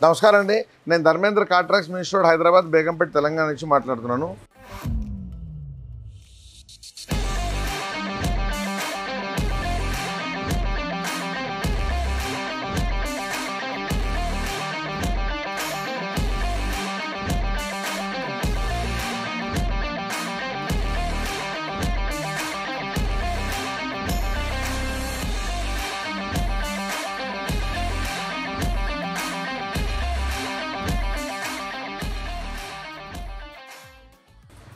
నమస్కారం అండి. నేను Dharmendra car trucks minister Hyderabad Begumpet Telangana నుంచి మాట్లాడుతున్నాను.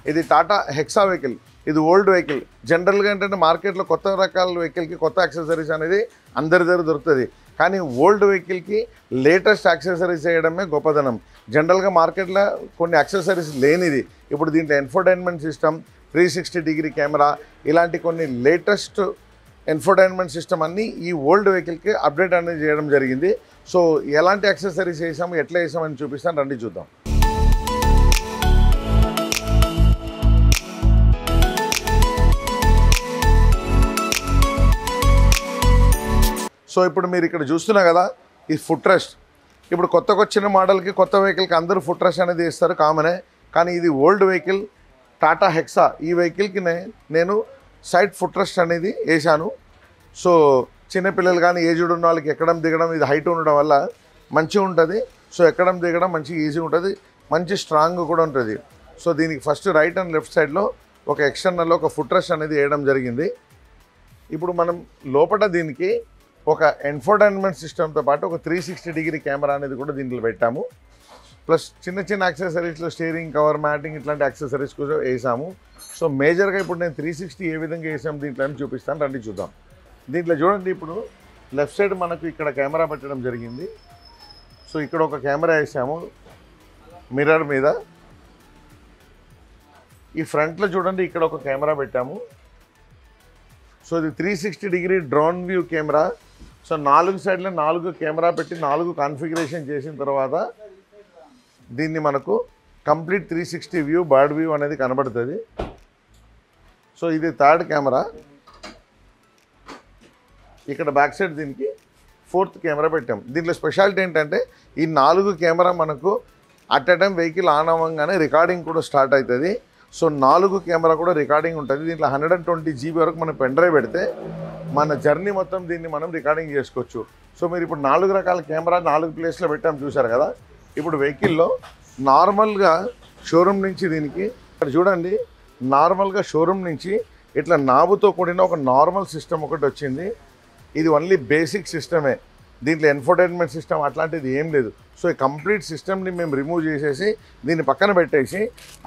ఇది టాటా హెక్సా వెహికల్. ఇది ఓల్డ్ వెహికల్. జనరల్గా ఏంటంటే మార్కెట్లో కొత్త రకాల వెహికల్కి కొత్త యాక్సెసరీస్ అనేది అందరి దగ్గర దొరుకుతుంది. కానీ ఓల్డ్ వెహికల్కి లేటెస్ట్ యాక్సెసరీస్ చేయడమే గొప్పదనం. జనరల్గా మార్కెట్లో కొన్ని యాక్సెసరీస్ లేనిది ఇప్పుడు దీంట్లో ఇన్ఫోటైన్మెంట్ సిస్టమ్, 360 డిగ్రీ కెమెరా, ఇలాంటి కొన్ని లేటెస్ట్ ఇన్ఫోటైన్మెంట్ సిస్టమ్ అన్నీ ఈ ఓల్డ్ వెహికల్కి అప్డేట్ అనేది చేయడం జరిగింది. సో ఎలాంటి యాక్సెసరీస్ వేసాము, ఎట్లా వేసామని చూపిస్తాను, రండి చూద్దాం. సో ఇప్పుడు మీరు ఇక్కడ చూస్తున్నా కదా, ఈ ఫుట్ రెస్ట్. ఇప్పుడు కొత్తగా వచ్చిన మోడల్కి కొత్త వెహికల్కి అందరూ ఫుట్ రెస్ట్ అనేది ఇస్తారు, కామనే. కానీ ఇది ఓల్డ్ వెహికల్ టాటా హెక్సా. ఈ వెహికల్కి నేను సైడ్ ఫుట్ రెస్ట్ అనేది వేసాను. సో చిన్నపిల్లలు కానీ ఏజ్డ్ ఉన్న వాళ్ళకి ఎక్కడం దిగడం, ఇది హైట్ ఉండడం వల్ల మంచిగా ఉంటుంది. సో ఎక్కడం దిగడం మంచిగా ఈజీగా ఉంటుంది, మంచి స్ట్రాంగ్ కూడా ఉంటుంది. సో దీనికి ఫస్ట్ రైట్ అండ్ లెఫ్ట్ సైడ్లో ఒక ఎక్స్టర్నల్లో ఒక ఫుట్ రెస్ట్ అనేది వేయడం జరిగింది. ఇప్పుడు మనం లోపల దీనికి ఒక ఇన్ఫోటైన్మెంట్ సిస్టమ్తో పాటు ఒక 360 డిగ్రీ కెమెరా అనేది కూడా దీంట్లో పెట్టాము. ప్లస్ చిన్న చిన్న యాక్సెసరీస్లో స్టీరింగ్ కవర్, మ్యాటింగ్ ఇట్లాంటి యాక్సెసరీస్ కూడా వేసాము. సో మేజర్గా ఇప్పుడు నేను 360 ఏ విధంగా వేసాము దీంట్లో అని చూపిస్తాను, రండి చూద్దాం. దీంట్లో చూడండి, ఇప్పుడు లెఫ్ట్ సైడ్ మనకు ఇక్కడ కెమెరా పెట్టడం జరిగింది. సో ఇక్కడ ఒక కెమెరా వేసాము మిర్రర్ మీద. ఈ ఫ్రంట్లో చూడండి, ఇక్కడ ఒక కెమెరా పెట్టాము. సో ఇది 360 degree drone view camera. So 4 సైడ్లో 4 కెమెరా పెట్టి 4 కాన్ఫిగరేషన్ చేసిన తర్వాత దీన్ని మనకు కంప్లీట్ 360 వ్యూ, బర్డ్ వ్యూ అనేది కనబడుతుంది. సో ఇది థర్డ్ కెమెరా. ఇక్కడ బ్యాక్ సైడ్ దీనికి 4th కెమెరా పెట్టాం. దీంట్లో స్పెషాలిటీ ఏంటంటే ఈ 4 కెమెరా మనకు at a time vehicle on అవ్వగానే రికార్డింగ్ కూడా స్టార్ట్ అవుతుంది. సో 4 కెమెరా కూడా రికార్డింగ్ ఉంటుంది. దీంట్లో 120 GB వరకు మనం పెన్ డ్రైవ్ పెడితే మన జర్నీ మొత్తం దీన్ని మనం రికార్డింగ్ చేసుకోవచ్చు. సో మీరు ఇప్పుడు 4 రకాల కెమెరా 4 ప్లేస్లో పెట్టాం, చూసారు కదా. ఇప్పుడు వెహికల్లో నార్మల్గా షోరూమ్ నుంచి దీనికి ఇక్కడ చూడండి, నార్మల్గా షోరూమ్ నుంచి ఇట్లా నాబుతో కూడిన ఒక నార్మల్ సిస్టమ్ ఒకటి వచ్చింది. ఇది ఓన్లీ బేసిక్ సిస్టమే. దీంట్లో ఇన్ఫోటైన్మెంట్ సిస్టమ్ అట్లాంటిది ఏం లేదు. సో ఈ కంప్లీట్ సిస్టమ్ని మేము రిమూవ్ చేసేసి దీన్ని పక్కన పెట్టేసి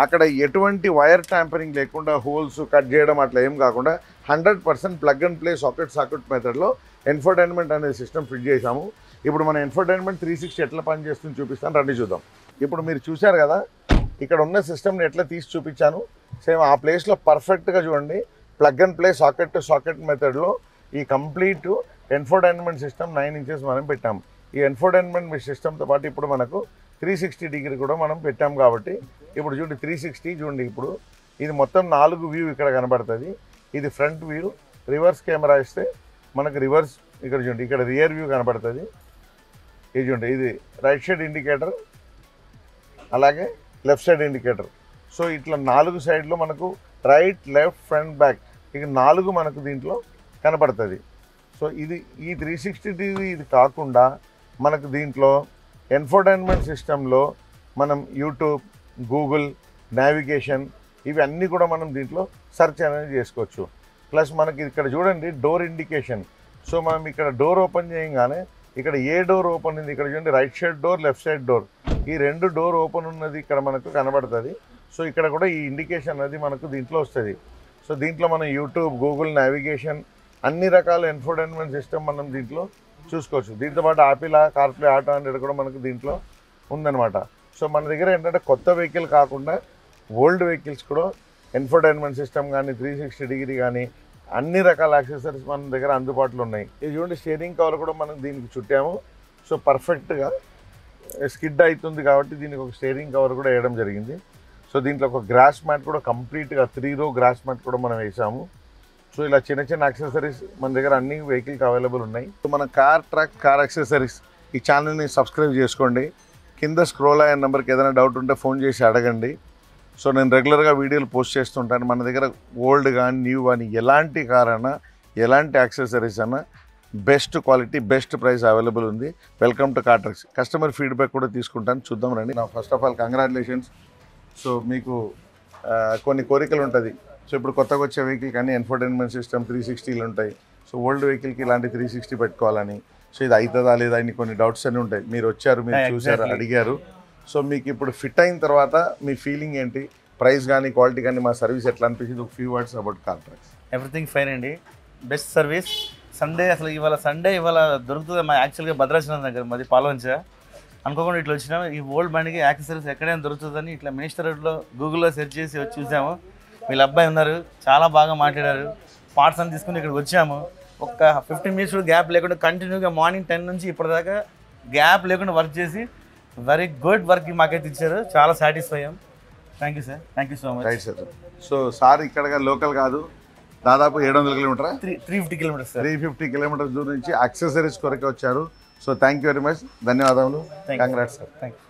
అక్కడ ఎటువంటి వైర్ ట్యాంపరింగ్ లేకుండా హోల్స్ కట్ చేయడం అట్లా ఏం కాకుండా 100% ప్లగ్ అండ్ ప్లే సాకెట్ మెథడ్లో ఇన్ఫోటైన్మెంట్ అనే సిస్టమ్ ఫిట్ చేసాము. ఇప్పుడు మన ఇన్ఫోటైన్మెంట్ 360 ఎట్లా పనిచేస్తుంది చూపిస్తాను, రండి చూద్దాం. ఇప్పుడు మీరు చూశారు కదా, ఇక్కడ ఉన్న సిస్టమ్ని ఎట్లా తీసి చూపించాను, సేమ్ ఆ ప్లేస్లో పర్ఫెక్ట్గా చూడండి. ప్లగ్ అండ్ ప్లే సాకెట్ మెథడ్లో ఈ కంప్లీట్ ఇన్ఫోటైన్మెంట్ సిస్టమ్ 9 ఇంచెస్ మనం పెట్టాము. ఈ ఇన్ఫోటైన్మెంట్ సిస్టమ్తో పాటు ఇప్పుడు మనకు 360 డిగ్రీ కూడా మనం పెట్టాం. కాబట్టి ఇప్పుడు చూడండి 360 చూడండి. ఇప్పుడు ఇది మొత్తం 4 వ్యూ ఇక్కడ కనబడుతుంది. ఇది ఫ్రంట్ వ్యూ. రివర్స్ కెమెరా ఇస్తే మనకు రివర్స్ ఇక్కడ చూడండి, ఇక్కడ రియర్ వ్యూ కనబడుతుంది. ఇది చూడండి, ఇది రైట్ సైడ్ ఇండికేటర్, అలాగే లెఫ్ట్ సైడ్ ఇండికేటర్. సో ఇట్లా 4 సైడ్లో మనకు రైట్, లెఫ్ట్, ఫ్రంట్, బ్యాక్ ఇక 4 మనకు దీంట్లో కనబడుతుంది. సో ఇది ఈ 360 డిగ్రీ ఇది కాకుండా మనకు దీంట్లో ఇన్ఫోటైన్మెంట్ సిస్టంలో మనం యూట్యూబ్, గూగుల్, నావిగేషన్ ఇవి అన్నీ కూడా మనం దీంట్లో సెర్చ్ అనేది చేసుకోవచ్చు. ప్లస్ మనకి ఇక్కడ చూడండి డోర్ ఇండికేషన్. సో మనం ఇక్కడ డోర్ ఓపెన్ చేయగానే ఇక్కడ ఏ డోర్ ఓపెన్ ఉంది, ఇక్కడ చూడండి right side door, left side door, ఈ 2 డోర్ ఓపెన్ ఉన్నది ఇక్కడ మనకు కనబడుతుంది. సో ఇక్కడ కూడా ఈ ఇండికేషన్ అనేది మనకు దీంట్లో వస్తుంది. సో దీంట్లో మనం యూట్యూబ్, గూగుల్, నావిగేషన్ అన్ని రకాల ఇన్ఫోటైన్మెంట్ సిస్టమ్ మనం దీంట్లో చూసుకోవచ్చు. దీంతో పాటు ఆపిల్, కార్ప్లే, ఆటో అనేది కూడా మనకు దీంట్లో ఉందన్నమాట. సో మన దగ్గర ఏంటంటే కొత్త వెహికల్ కాకుండా ఓల్డ్ వెహికల్స్ కూడా ఇన్ఫోటైన్మెంట్ సిస్టమ్ కానీ 360 డిగ్రీ కానీ అన్ని రకాల యాక్సెసరీస్ మన దగ్గర అందుబాటులో ఉన్నాయి. ఇది చూడండి, స్టీరింగ్ కవర్ కూడా మనం దీనికి చుట్టాము. సో పర్ఫెక్ట్గా స్కిడ్ అవుతుంది కాబట్టి దీనికి ఒక స్టీరింగ్ కవర్ కూడా వేయడం జరిగింది. సో దీంట్లో ఒక గ్రాస్ మ్యాట్ కూడా కంప్లీట్గా 3 row గ్రాస్ మ్యాట్ కూడా మనం వేసాము. సో ఇలా చిన్న చిన్న యాక్సెసరీస్ మన దగ్గర అన్ని వెహికల్కి అవైలబుల్ ఉన్నాయి. సో మన కార్, ట్రక్, కార్ యాక్సెసరీస్ ఈ ఛానల్ని సబ్స్క్రైబ్ చేసుకోండి. కింద స్క్రోల్ అయ్యే నెంబర్కి ఏదైనా డౌట్ ఉంటే ఫోన్ చేసి అడగండి. సో నేను రెగ్యులర్గా వీడియోలు పోస్ట్ చేస్తుంటాను. మన దగ్గర ఓల్డ్ కానీ న్యూ కానీ ఎలాంటి కార్ అన్నా ఎలాంటి యాక్సెసరీస్ అన్నా best quality best price available ఉంది. Welcome to car trucks. Customer feedback కూడా తీసుకుంటాను, చూద్దాం రండి. నా first of all congratulations. So మీకు కొన్ని కోరికలు ఉంటుంది. సో ఇప్పుడు కొత్తగా వచ్చే వెహికల్ కానీ ఎన్ఫోటైన్మెంట్ సిస్టమ్ 360లు ఉంటాయి. సో ఓల్డ్ వెహికల్కి ఇలాంటి 360 పెట్టుకోవాలని, సో ఇది అవుతుందా లేదా అని కొన్ని డౌట్స్ అన్నీ ఉంటాయి. మీరు వచ్చారు, మీరు చూసారు, అడిగారు. సో మీకు ఇప్పుడు ఫిట్ అయిన తర్వాత మీ ఫీలింగ్ ఏంటి, ప్రైస్ కానీ క్వాలిటీ కానీ మా సర్వీస్ ఎట్లా అనిపించింది, ఒక few words about car trucks. Everything fine అండి, బెస్ట్ సర్వీస్. సండే అసలు ఇవాళ దొరుకుతుంది. మా యాక్చువల్గా భద్రాచలం దగ్గర మాది పాల్వంచ. అనుకోకుండా ఇట్లా వచ్చినాము. ఈ ఓల్డ్ బండికి యాక్సెసరీస్ ఎక్కడైనా దొరుకుతుందని ఇట్లా మినిస్టర్ రోడ్లో గూగుల్లో సెర్చ్ చేసి వచ్చి చూసాము. వీళ్ళ అబ్బాయి ఉన్నారు, చాలా బాగా మాట్లాడారు. పార్ట్స్ అని తీసుకుని ఇక్కడికి వచ్చాము. ఒక 15 మినిట్స్ గ్యాప్ లేకుండా కంటిన్యూగా మార్నింగ్ 10 నుంచి ఇప్పటిదాకా గ్యాప్ లేకుండా వర్క్ చేసి వెరీ గుడ్ వర్క్ మాకైతే ఇచ్చారు. చాలా సాటిస్ఫై అయ్యాం. Thank you sir, thank you so much. Right sir. So sir ఇక్కడ లోకల్ కాదు, దాదాపు 700 కిలోమీటరా 350 కిలోమీటర్స్ 350 కిలోమీటర్స్ దూరం నుంచి యాక్సెసరీస్ కొరకే వచ్చారు. So thank you very much, ధన్యవాదములు. Congrats sir. Thank you.